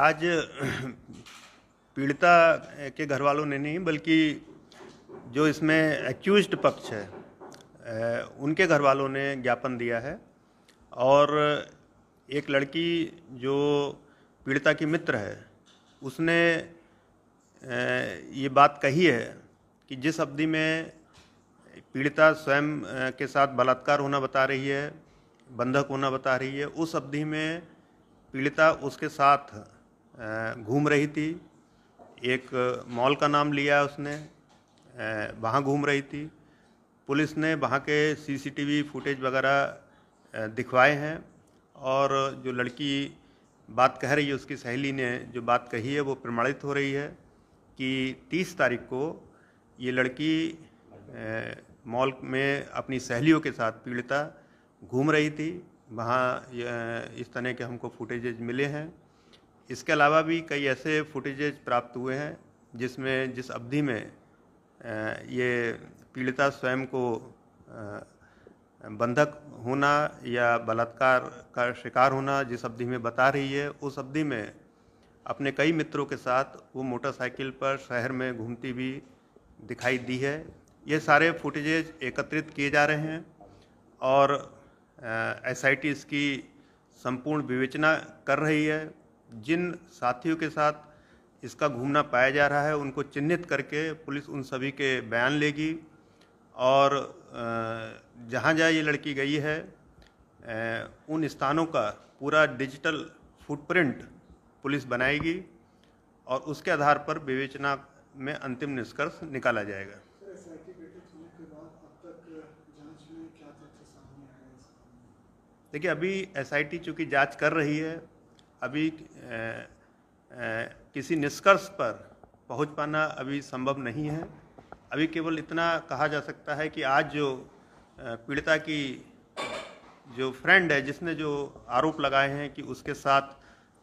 आज पीड़िता के घर वालों ने नहीं बल्कि जो इसमें एक्यूज्ड पक्ष है उनके घर वालों ने ज्ञापन दिया है और एक लड़की जो पीड़िता की मित्र है उसने ये बात कही है कि जिस अवधि में पीड़िता स्वयं के साथ बलात्कार होना बता रही है, बंधक होना बता रही है, उस अवधि में पीड़िता उसके साथ घूम रही थी। एक मॉल का नाम लिया उसने, वहाँ घूम रही थी। पुलिस ने वहाँ के सीसीटीवी फुटेज वगैरह दिखवाए हैं और जो लड़की बात कह रही है, उसकी सहेली ने जो बात कही है वो प्रमाणित हो रही है कि 30 तारीख को ये लड़की मॉल में अपनी सहेलियों के साथ पीड़िता घूम रही थी। वहाँ इस तरह के हमको फुटेजेज मिले हैं। इसके अलावा भी कई ऐसे फुटेजेज प्राप्त हुए हैं जिसमें जिस अवधि में ये पीड़िता स्वयं को बंधक होना या बलात्कार का शिकार होना जिस अवधि में बता रही है, उस अवधि में अपने कई मित्रों के साथ वो मोटरसाइकिल पर शहर में घूमती भी दिखाई दी है। ये सारे फुटेजेज एकत्रित किए जा रहे हैं और SIT इसकी संपूर्ण विवेचना कर रही है। जिन साथियों के साथ इसका घूमना पाया जा रहा है उनको चिन्हित करके पुलिस उन सभी के बयान लेगी और जहाँ जहाँ ये लड़की गई है उन स्थानों का पूरा डिजिटल फुटप्रिंट पुलिस बनाएगी और उसके आधार पर विवेचना में अंतिम निष्कर्ष निकाला जाएगा। देखिए, अभी SIT चूँकि जांच कर रही है, अभी किसी निष्कर्ष पर पहुंच पाना अभी संभव नहीं है। अभी केवल इतना कहा जा सकता है कि आज जो पीड़िता की जो फ्रेंड है जिसने जो आरोप लगाए हैं कि उसके साथ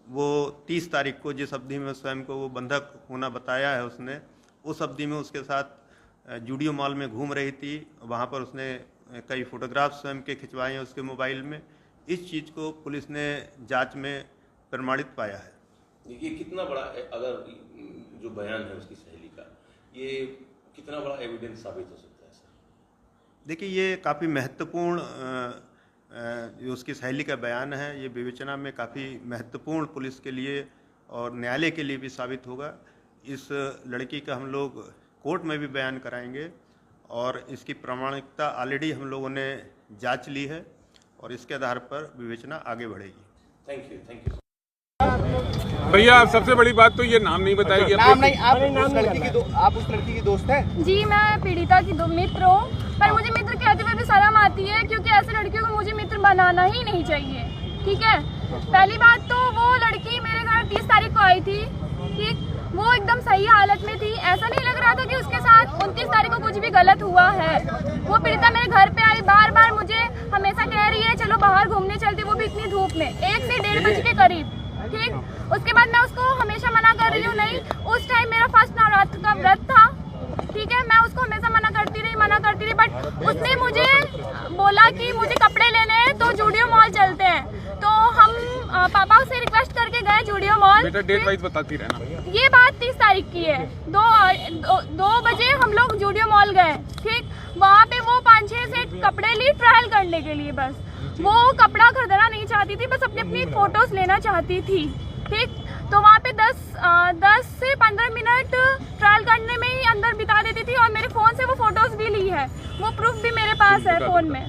वो 30 तारीख को जिस अवधि में स्वयं को वो बंधक होना बताया है उसने, उस अवधि में उसके साथ जूडियो मॉल में घूम रही थी। वहाँ पर उसने कई फोटोग्राफ स्वयं के खिंचवाए हैं उसके मोबाइल में। इस चीज़ को पुलिस ने जांच में प्रमाणित पाया है। ये कितना बड़ा, अगर जो बयान है उसकी सहेली का, ये कितना बड़ा एविडेंस साबित हो सकता है सर? देखिए, ये काफ़ी महत्वपूर्ण जो उसकी सहेली का बयान है, ये विवेचना में काफ़ी महत्वपूर्ण पुलिस के लिए और न्यायालय के लिए भी साबित होगा। इस लड़की का हम लोग कोर्ट में भी बयान कराएंगे और इसकी प्रामाणिकता ऑलरेडी हम लोगों ने जांच ली है और इसके आधार पर विवेचना आगे बढ़ेगी। Thank you. भैया, सबसे बड़ी बात तो ये नाम नहीं बताइए। नाम नहीं, आप उस लड़की की दोस्त हैं? जी, मैं पीड़िता की मित्र हूँ, पर मुझे मित्र कहते हुए भी शर्म आती है क्योंकि ऐसे लड़कियों को मुझे मित्र बनाना ही नहीं चाहिए। ठीक है, पहली बात तो वो लड़की मेरे घर 30 तारीख को आई थी। ठीक, वो एकदम सही हालत में थी। ऐसा नहीं लग रहा था कि उसके साथ 29 तारीख को कुछ भी गलत हुआ है। वो पीड़िता मेरे घर पे आई, बार बार मुझे हमेशा कह रही है चलो बाहर घूमने चलते, वो भी इतनी धूप में 1 से 1:30 बजे के करीब। ठीक, उसके बाद मैं उसको हमेशा मना कर रही हूँ, नहीं, उस टाइम मेरा फर्स्ट नवरात्र का व्रत था। ठीक है, मैं उसको हमेशा मना करती रही, बट उसने मुझे बोला कि मुझे कपड़े लेने हैं तो जूडियो मॉल चलते हैं। तो हम पापा से रिक्वेस्ट करके गए जूडियो मॉल। बेटा, डेट वाइज बताती रहना। ये बात 30 तारीख की है। 2 बजे हम लोग जूडियो मॉल गए। ठीक, वहाँ पे वो 5-6 सेट कपड़े ली ट्रायल करने के लिए। बस वो कपड़ा खरीदना नहीं चाहती थी, बस अपनी फोटोज लेना चाहती थी। ठीक, तो वहाँ पे 10 से 15 मिनट ट्रायल करने में ही अंदर बिता देती थी और मेरे फ़ोन से वो फ़ोटोज़ भी ली है, वो प्रूफ भी मेरे पास है फ़ोन में।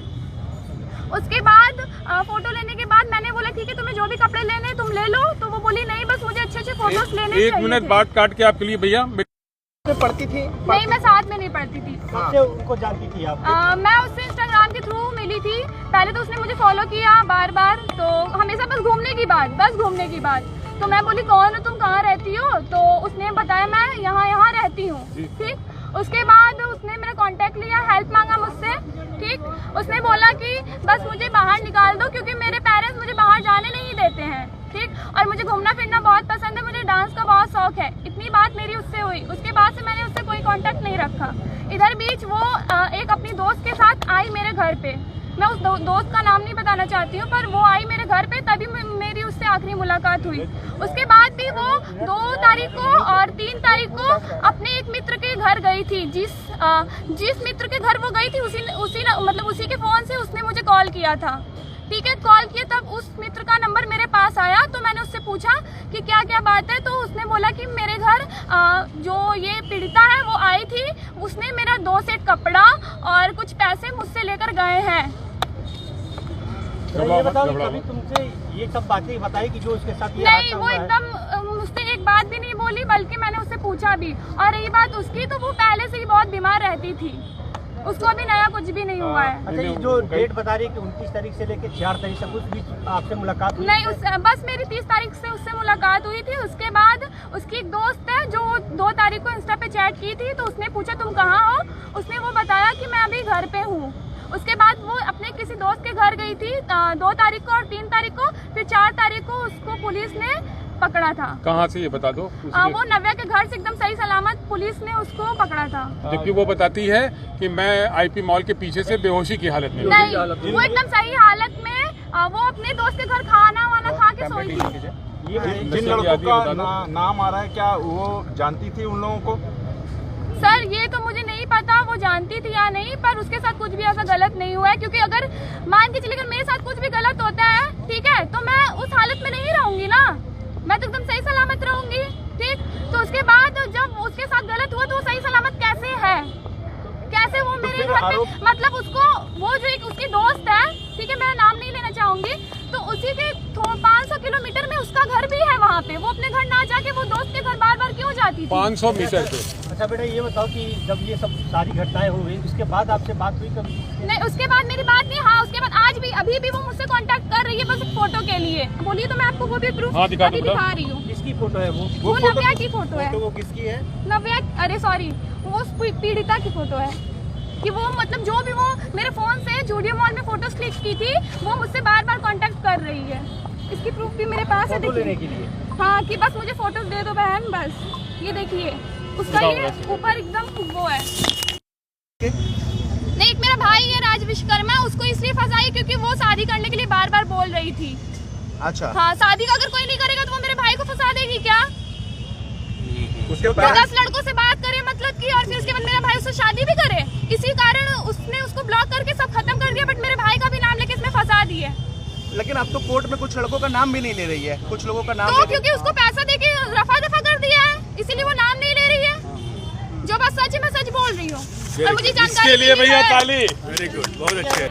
उसके बाद फ़ोटो लेने के बाद मैंने बोला ठीक है, तुम्हें जो भी कपड़े लेने तुम ले लो। तो वो बोली नहीं, बस मुझे अच्छे फ़ोटोज़ लेने चाहिए। 1 मिनट बात काट के आपके लिए भैया। पढ़ती थी? नहीं, मैं साथ में नहीं पढ़ती थी। उनको जानती थी आप? मैं उससे इंस्टाग्राम के थ्रू मिली थी। पहले तो उसने मुझे फॉलो किया बार बार, तो हमेशा बस घूमने की बात। तो मैं बोली कौन हो तुम, कहाँ रहती हो? तो उसने बताया मैं यहाँ रहती हूँ। ठीक, उसके बाद उसने मेरा कांटेक्ट लिया, हेल्प मांगा मुझसे। ठीक, उसने बोला कि बस मुझे बाहर निकाल दो क्योंकि मेरे पेरेंट्स मुझे बाहर जाने नहीं देते हैं। ठीक, और मुझे घूमना फिरना बहुत पसंद है, मुझे डांस का बहुत शौक है। इतनी बात मेरी उससे हुई। उसके बाद से मैंने उससे कोई कांटेक्ट नहीं रखा। इधर बीच वो एक अपनी दोस्त के साथ आई मेरे घर पे। मैं उस दोस्त का नाम नहीं बताना चाहती हूँ, पर वो आई मेरे घर पे, तभी मेरी उससे आखिरी मुलाकात हुई। उसके बाद भी वो 2 तारीख को और 3 तारीख को अपने एक मित्र के घर गई थी। जिस मित्र के घर वो गई थी उसी के फोन से उसने मुझे कॉल किया था। ठीक है, कॉल किया तब उस मित्र का नंबर मेरे पास आया, तो मैंने उससे पूछा कि क्या क्या बात है, तो उसने बोला कि मेरे घर जो ये पीड़िता है वो आई थी, उसने मेरा 2 सेट कपड़ा और कुछ पैसे मुझसे लेकर गए हैं। तो ये बताओ कि कभी तुमसे ये सब बातें बताई कि जो उसके साथ ये नहीं, हादसा वो हुआ है? एकदम मुझसे एक बात भी नहीं बोली, बल्कि मैंने उससे पूछा भी। और रही बात उसकी, तो वो पहले से ही बहुत बीमार रहती थी, उसको अभी नया कुछ भी नहीं हुआ है। अच्छा, ये जो डेट बता रही है कि 29 तारीख से लेकर 4 तारीख तक उस बीच आपसे मुलाकात हुई? नहीं, बस मेरी 30 तारीख से उससे मुलाकात हुई थी। उसके बाद उसकी एक दोस्त है जो 2 तारीख को इंस्टा पे चैट की थी, तो उसने पूछा तुम कहाँ हो, उसने वो बताया कि मैं अभी घर पे हूँ। उसके बाद वो अपने किसी दोस्त के घर गई थी 2 तारीख को और 3 तारीख को, फिर 4 तारीख को उसको पुलिस ने पकड़ा था। कहाँ से ये बता दो? वो नव्या के घर से एकदम सही सलामत पुलिस ने उसको पकड़ा था। जबकि वो बताती है कि मैं आईपी मॉल के पीछे से बेहोशी की हालत में नहीं, वो एकदम सही हालत में वो अपने दोस्त के घर खाना वाना खा के सोई थी। ये जिन लड़कों का नाम आ रहा है, क्या वो जानती थी उन लोगों को? सर ये तो मुझे नहीं पता वो जानती थी या नहीं, पर उसके साथ कुछ भी ऐसा गलत नहीं हुआ है, क्योंकि अगर मान के चलिए अगर मेरे साथ कुछ भी गलत होता है, ठीक है, तो मैं उस हालत में नहीं रहूंगी ना, मैं तो एकदम सही सलामत रहूंगी। ठीक, तो उसके बाद जब उसके साथ गलत हुआ तो वो सही सलामत कैसे है, कैसे वो मेरे घर पे, मतलब उसको वो जो एक उसकी दोस्त है, ठीक है, मैं नाम नहीं लेना चाहूंगी, तो उसी के 500 किलोमीटर में उसका घर भी है, वहाँ पे वो अपने घर ना जाके वो दोस्त के घर बार बार क्यों जाती थी? 500 मीटर पे। अच्छा बेटा, ये बताओ कि जब ये सब सारी घटनाएं हो गई, उसके बाद आपसे बात हुई कभी? नहीं, उसके बाद मेरी बात नहीं। हाँ, उसके बाद आज भी अभी भी वो मुझसे कांटेक्ट कर रही है, बस फोटो के लिए। बोलिए तो मैं आपको वो भी प्रूफ अभी दिखा रही हूँ। किसकी फोटो है वो नव्या की फोटो है। वो किसकी है? नव्या, अरे सॉरी, वो उस पीड़िता की फोटो है कि वो मतलब जो भी वो मेरे फोन से जूडियो मॉल में फोटोज क्लिक की थी, वो मुझसे बार बार कांटेक्ट कर रही है। इसकी प्रूफ भी मेरे पास है, फोटो लेने देखिए। के लिए? हाँ, कि बस मुझे फोटोज दे दो बहन, बस ये देखिए उसका ये ऊपर एकदम वो है। नहीं, एक मेरा भाई है राज विश्वकर्मा, उसको इसलिए फंसाई क्योंकि वो शादी करने के लिए बार बार बोल रही थी। अच्छा, हाँ, शादी का अगर कोई नहीं करेगा तो वो मेरे भाई को फंसा देगी क्या? उसके वो बाद 10 लड़कों से बात करे मतलब कि, और फिर उसके बाद मेरा भाई उससे शादी भी करे, इसी कारण उसने उसको ब्लॉक करके सब खत्म कर दिया, बट मेरे भाई का भी नाम लेके इसमें फंसा दिए। लेकिन अब तो कोर्ट में कुछ लड़कों का नाम भी नहीं ले रही है, कुछ लोगों का नाम तो क्योंकि उसको पैसा देके रफा दफा कर दिया है, इसीलिए वो नाम नहीं ले रही है। जो बात सच है मैं सच बोल रही हूँ, और मुझे जानकारी इसके लिए भैया है। ताली। वेरी गुड, बहुत अच्छे।